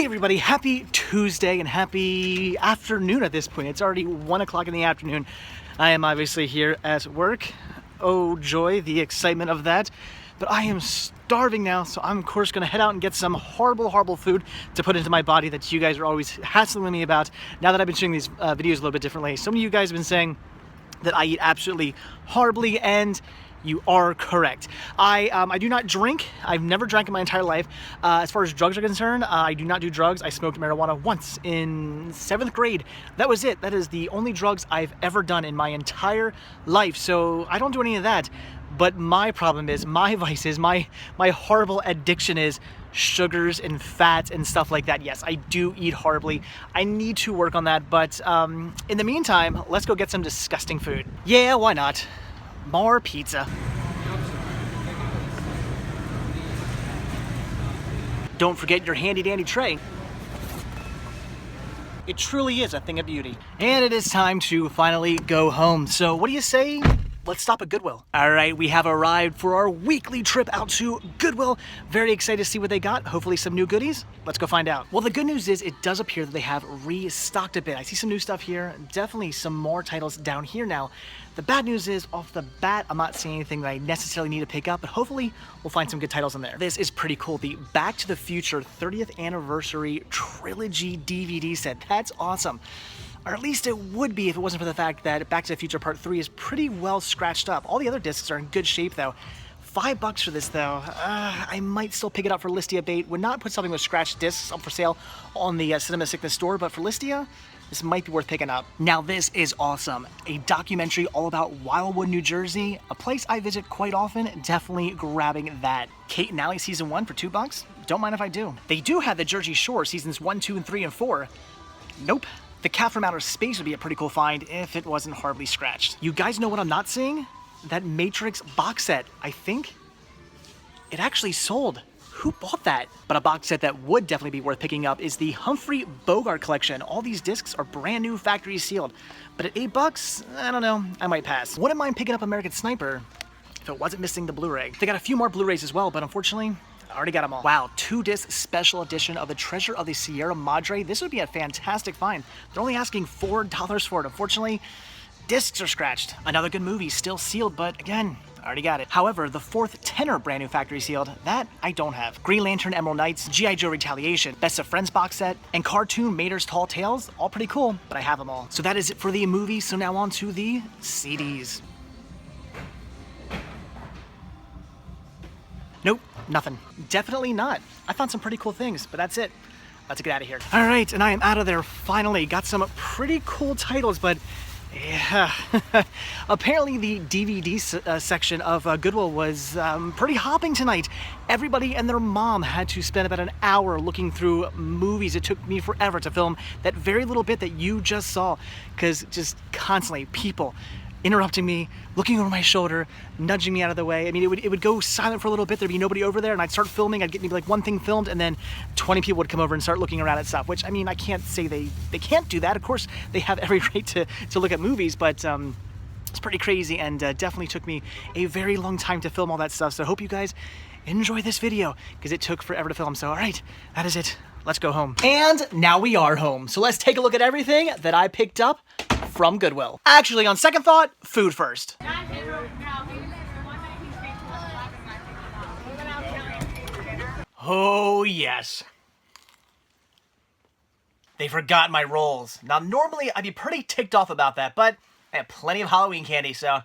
Hey everybody, happy Tuesday and happy afternoon at this point. It's already 1 o'clock in the afternoon. I am obviously here at work. Oh joy, the excitement of that. But I am starving now, so I'm of course gonna head out and get some horrible food to put into my body that you guys are always hassling me about. Now that I've been shooting these videos a little bit differently, some of you guys have been saying that I eat absolutely horribly, and you are correct. I do not drink. I've never drank in my entire life. As far as drugs are concerned, I do not do drugs. I smoked marijuana once in 7th grade. That was it. That is the only drugs I've ever done in my entire life. So I don't do any of that. But my problem is, my vice is, my horrible addiction is sugars and fats and stuff like that. Yes, I do eat horribly. I need to work on that. But in the meantime, let's go get some disgusting food. Yeah, why not? More pizza. Don't forget your handy dandy tray. It truly is a thing of beauty. And it is time to finally go home. So what do you say? Let's stop at Goodwill. All right, we have arrived for our weekly trip out to Goodwill. Very excited to see what they got. Hopefully some new goodies. Let's go find out. Well, the good news is it does appear that they have restocked a bit. I see some new stuff here. Definitely some more titles down here now. The bad news is, off the bat, I'm not seeing anything that I necessarily need to pick up, but hopefully we'll find some good titles in there. This is pretty cool. The Back to the Future 30th Anniversary Trilogy DVD set. That's awesome. Or at least it would be if it wasn't for the fact that Back to the Future Part 3 is pretty well scratched up. All the other discs are in good shape though. $5 for this though. I might still pick it up for Listia bait. Would not put something with scratched discs up for sale on the Cinema Sickness store, but for Listia, this might be worth picking up. Now this is awesome. A documentary all about Wildwood, New Jersey, a place I visit quite often. Definitely grabbing that. Kate and Allie Season 1 for $2. Don't mind if I do. They do have the Jersey Shore Seasons 1, 2, and 3, and 4. Nope. The Cat from Outer Space would be a pretty cool find if it wasn't horribly scratched. You guys know what I'm not seeing? That Matrix box set. I think it actually sold. Who bought that? But a box set that would definitely be worth picking up is the Humphrey Bogart collection. All these discs are brand new, factory sealed. But at $8, I don't know, I might pass. Wouldn't mind picking up American Sniper if it wasn't missing the Blu-ray. They got a few more Blu-rays as well, but unfortunately, I already got them all. Wow, 2-disc special edition of the Treasure of the Sierra Madre. This would be a fantastic find. They're only asking $4 for it. Unfortunately, discs are scratched. Another good movie, still sealed, but again, I already got it. However, the 4th Tenor brand new factory sealed, that I don't have. Green Lantern Emerald Knights, G.I. Joe Retaliation, Best of Friends box set, and Cartoon Mater's Tall Tales, all pretty cool, but I have them all. So that is it for the movies, so now on to the CDs. Nope, nothing. Definitely not. I found some pretty cool things, but that's it. Let's get out of here. All right, and I am out of there finally. Got some pretty cool titles, but yeah. Apparently the DVD section of Goodwill was pretty hopping tonight. Everybody and their mom had to spend about an hour looking through movies. It took me forever to film that very little bit that you just saw, because just constantly people interrupting me, looking over my shoulder, nudging me out of the way. I mean, it would go silent for a little bit. There'd be nobody over there, and I'd start filming. I'd get maybe like one thing filmed, and then 20 people would come over and start looking around at stuff, which, I mean, I can't say they can't do that. Of course, they have every right to look at movies, but it's pretty crazy, and definitely took me a very long time to film all that stuff. So I hope you guys enjoy this video, because it took forever to film. So all right, that is it. Let's go home. And now we are home. So let's take a look at everything that I picked up from Goodwill. Actually, on second thought, food first. Oh yes. They forgot my rolls. Now normally I'd be pretty ticked off about that, but I have plenty of Halloween candy, so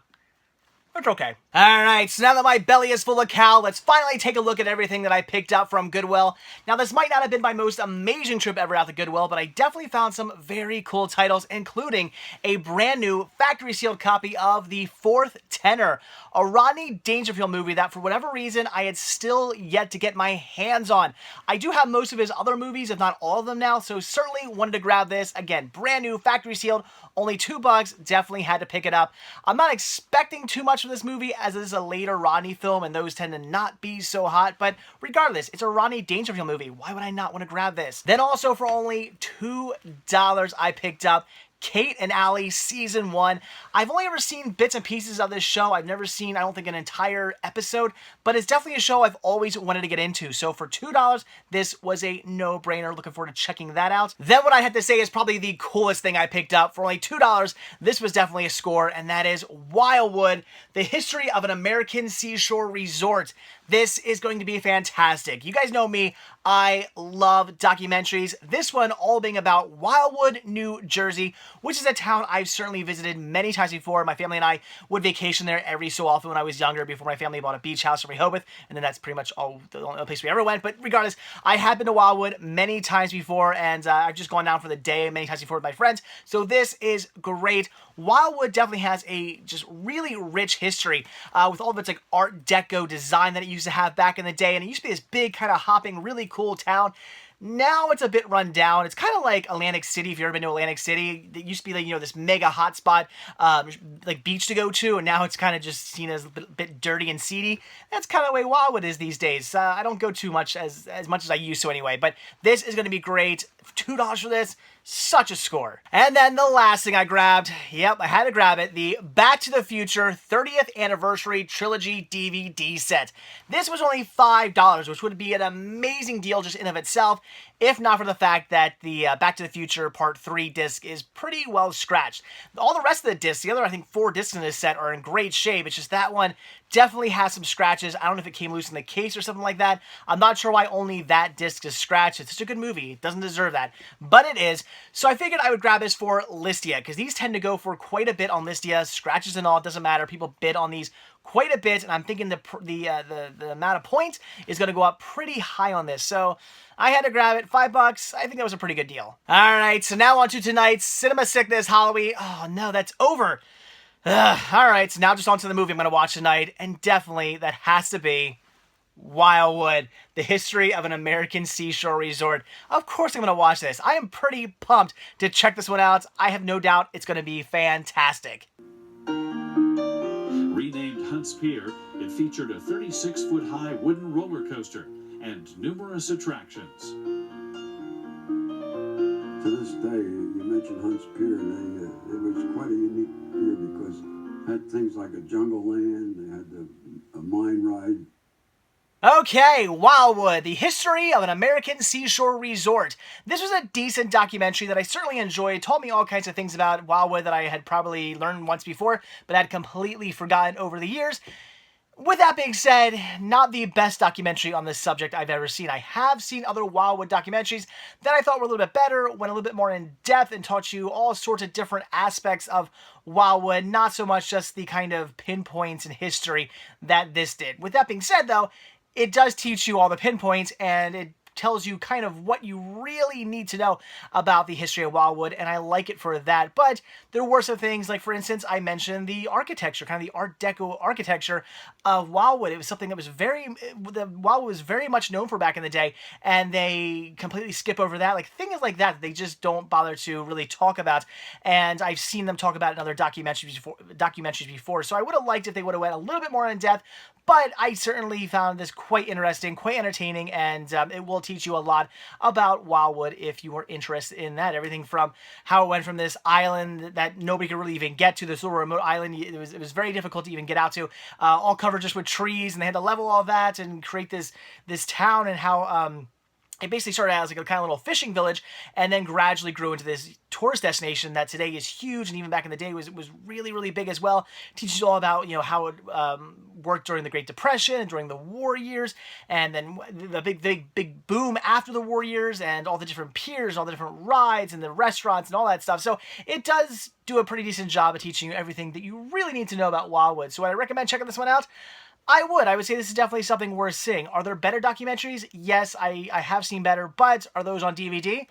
it's okay. Alright, so now that my belly is full of cow, let's finally take a look at everything that I picked up from Goodwill. Now, this might not have been my most amazing trip ever out to Goodwill, but I definitely found some very cool titles, including a brand new factory sealed copy of the 4th Tenor, a Rodney Dangerfield movie that for whatever reason I had still yet to get my hands on. I do have most of his other movies, if not all of them now, so certainly wanted to grab this. Again, brand new, factory sealed, only $2, definitely had to pick it up. I'm not expecting too much from this movie, as this is a later Rodney film, and those tend to not be so hot, but regardless, it's a Rodney Dangerfield movie. Why would I not want to grab this? Then also for only $2, I picked up Kate and Allie Season 1. I've only ever seen bits and pieces of this show. I've never seen, I don't think, an entire episode, but it's definitely a show I've always wanted to get into. So for $2, this was a no-brainer. Looking forward to checking that out. Then what I had to say is probably the coolest thing I picked up. For only $2, this was definitely a score, and that is Wildwood, the history of an American seashore resort. This is going to be fantastic. You guys know me, I love documentaries. This one all being about Wildwood, New Jersey, which is a town I've certainly visited many times before. My family and I would vacation there every so often when I was younger, before my family bought a beach house in Rehoboth, and then that's pretty much the only place we ever went. But regardless, I have been to Wildwood many times before, and I've just gone down for the day many times before with my friends, so this is great. Wildwood definitely has a just really rich history with all of its like Art Deco design that it used to have back in the day, and it used to be this big kind of hopping, really cool town. Now it's a bit run down. It's kind of like Atlantic City. If you've ever been to Atlantic City, it used to be like, you know, this mega hotspot, like beach to go to, and now it's kind of just seen as a bit dirty and seedy. That's kind of the way Wildwood is these days. I don't go too much as much as I used to anyway, but this is going to be great. $2 for this, such a score. And then the last thing I grabbed, yep, I had to grab it, the Back to the Future 30th Anniversary Trilogy DVD set. This was only $5, which would be an amazing deal just in of itself, if not for the fact that the Back to the Future Part 3 disc is pretty well scratched. All the rest of the discs, the other I think 4 discs in this set, are in great shape. It's just that one definitely has some scratches. I don't know if it came loose in the case or something like that. I'm not sure why only that disc is scratched. It's such a good movie. It doesn't deserve that, but it is. So I figured I would grab this for Listia, because these tend to go for quite a bit on Listia. Scratches and all, it doesn't matter. People bid on these quite a bit, and I'm thinking the amount of points is going to go up pretty high on this. So I had to grab it. $5. I think that was a pretty good deal. All right, so now on to tonight's Cinema Sickness Halloween. Oh no, that's over. All right, so now just on to the movie I'm going to watch tonight, and definitely that has to be Wildwood, the history of an American seashore resort. Of course I'm going to watch this. I am pretty pumped to check this one out. I have no doubt it's going to be fantastic. Renamed Hunts Pier, it featured a 36-foot-high wooden roller coaster and numerous attractions. To this day, you mentioned Hunts Pier, and it was quite a unique pier because it had things like a jungle land, they had a mine ride. Okay, Wildwood, the history of an American seashore resort. This was a decent documentary that I certainly enjoyed. It taught me all kinds of things about Wildwood that I had probably learned once before, but had completely forgotten over the years. With that being said, not the best documentary on this subject I've ever seen. I have seen other Wildwood documentaries that I thought were a little bit better, went a little bit more in depth, and taught you all sorts of different aspects of Wildwood, not so much just the kind of pinpoints in history that this did. With that being said, though, it does teach you all the pinpoints, and it tells you kind of what you really need to know about the history of Wildwood, and I like it for that. But there were some things, like for instance, I mentioned the architecture, kind of the Art Deco architecture of Wildwood. It was something that was Wildwood was very much known for back in the day, and they completely skip over that. Like things like that, they just don't bother to really talk about, and I've seen them talk about it in other documentaries before. So I would have liked if they would have went a little bit more in depth, but I certainly found this quite interesting, quite entertaining, and it will teach you a lot about Wildwood if you are interested in that. Everything from how it went from this island that nobody could really even get to, this little remote island it was very difficult to even get out to, all covered just with trees, and they had to level all that and create this town, and how it basically started out as like a kind of little fishing village, and then gradually grew into this tourist destination that today is huge, and even back in the day was really, really big as well. It teaches you all about, you know, how it worked during the Great Depression and during the war years, and then the big boom after the war years, and all the different piers, all the different rides, and the restaurants, and all that stuff. So it does do a pretty decent job of teaching you everything that you really need to know about Wildwood. So I recommend checking this one out. I would say this is definitely something worth seeing. Are there better documentaries? Yes, I have seen better, but are those on DVD?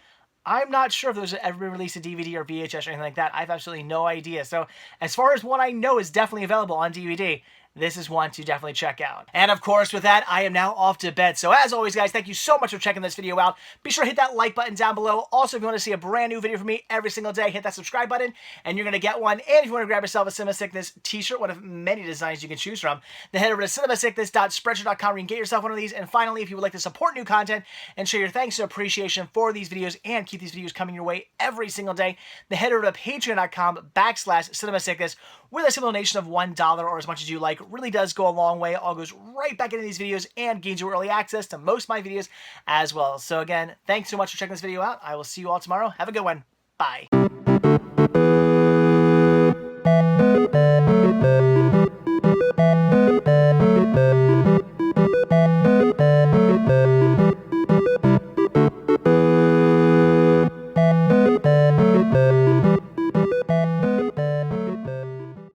I'm not sure if those have ever been released on DVD or VHS or anything like that. I have absolutely no idea. So as far as what I know is definitely available on DVD, this is one to definitely check out. And of course, with that, I am now off to bed. So as always, guys, thank you so much for checking this video out. Be sure to hit that like button down below. Also, if you want to see a brand new video from me every single day, hit that subscribe button and you're going to get one. And if you want to grab yourself a Cinema Sickness t-shirt, one of many designs you can choose from, then head over to cinemasickness.spreadshirt.com where you can get yourself one of these. And finally, if you would like to support new content and show your thanks and appreciation for these videos and keep these videos coming your way every single day, then head over to patreon.com/cinemasickness, where the simple donation of $1 or as much as you like really does go a long way. It all goes right back into these videos and gains you early access to most of my videos as well. So again, thanks so much for checking this video out. I will see you all tomorrow. Have a good one. Bye.